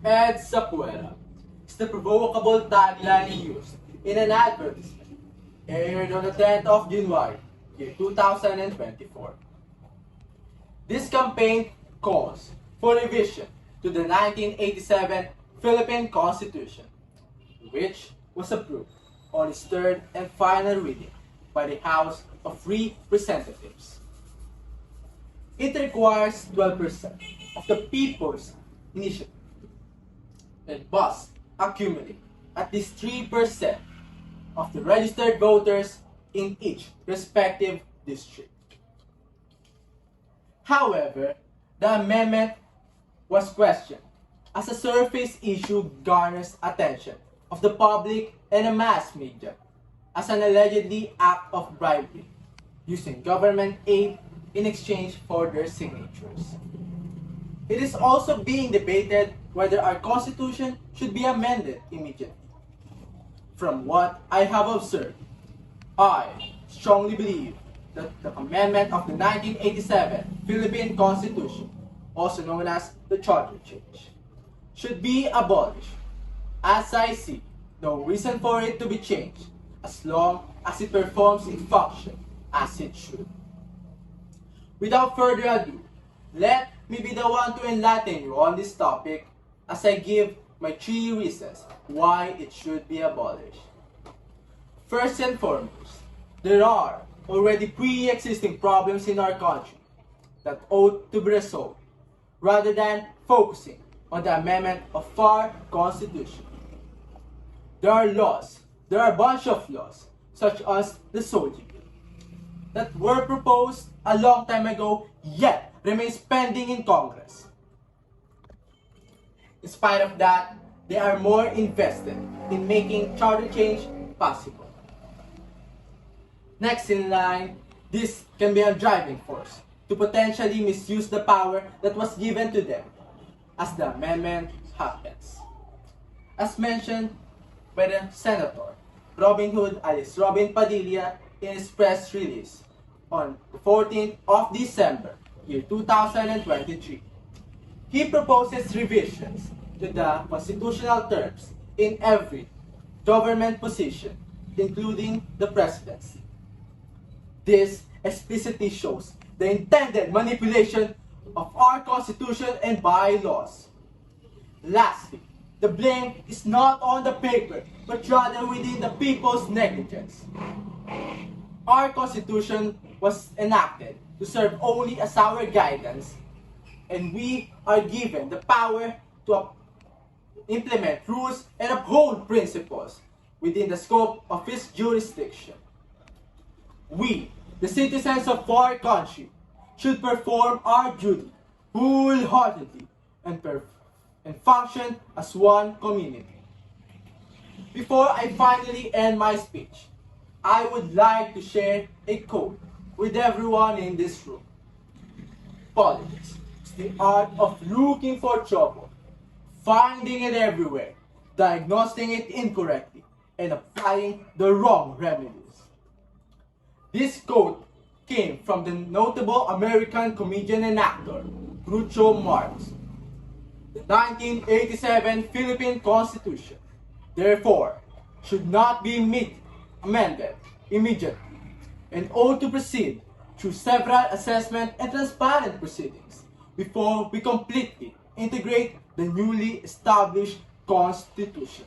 Esguerra is the provocable tagline used in an advertisement aired on the 10th of January, year 2024. This campaign calls for revision to the 1987 Philippine Constitution, which was approved on its third and final reading by the House of Representatives. It requires 12% of the people's initiative and must accumulate at least 3% of the registered voters in each respective district. However, the amendment was questioned as a surface issue garners attention of the public and the mass media as an allegedly act of bribery using government aid in exchange for their signatures. It is also being debated whether our constitution should be amended immediately. From what I have observed, I strongly believe that the amendment of the 1987 Philippine Constitution, also known as the Charter Change, should be abolished. As I see no reason for it to be changed as long as it performs its function as it should. Without further ado, let me be the one to enlighten you on this topic as I give my 3 reasons why it should be abolished. First and foremost, there are already pre-existing problems in our country that ought to be resolved rather than focusing on the amendment of our constitution. There are a bunch of laws, such as the Soldier Bill, that were proposed a long time ago yet remains pending in Congress. In spite of that, they are more invested in making charter change possible. Next in line, this can be a driving force to potentially misuse the power that was given to them as the amendment happens. As mentioned by the Senator Robin Hood alias Robin Padilla in his press release on the 14th of December, year 2023. He proposes revisions to the constitutional terms in every government position, including the presidency. This explicitly shows the intended manipulation of our constitution and bylaws. Lastly, the blame is not on the paper, but rather within the people's negligence. Our constitution was enacted to serve only as our guidance, and we are given the power to implement rules and uphold principles within the scope of its jurisdiction. We, the citizens of our country, should perform our duty wholeheartedly and function as one community. Before I finally end my speech, I would like to share a quote with everyone in this room. Politics is the art of looking for trouble, finding it everywhere, diagnosing it incorrectly, and applying the wrong remedies. This quote came from the notable American comedian and actor, Groucho Marx. The 1987 Philippine Constitution, therefore, should not be amended immediately and ought to proceed through several assessment and transparent proceedings before we completely integrate the newly established Constitution.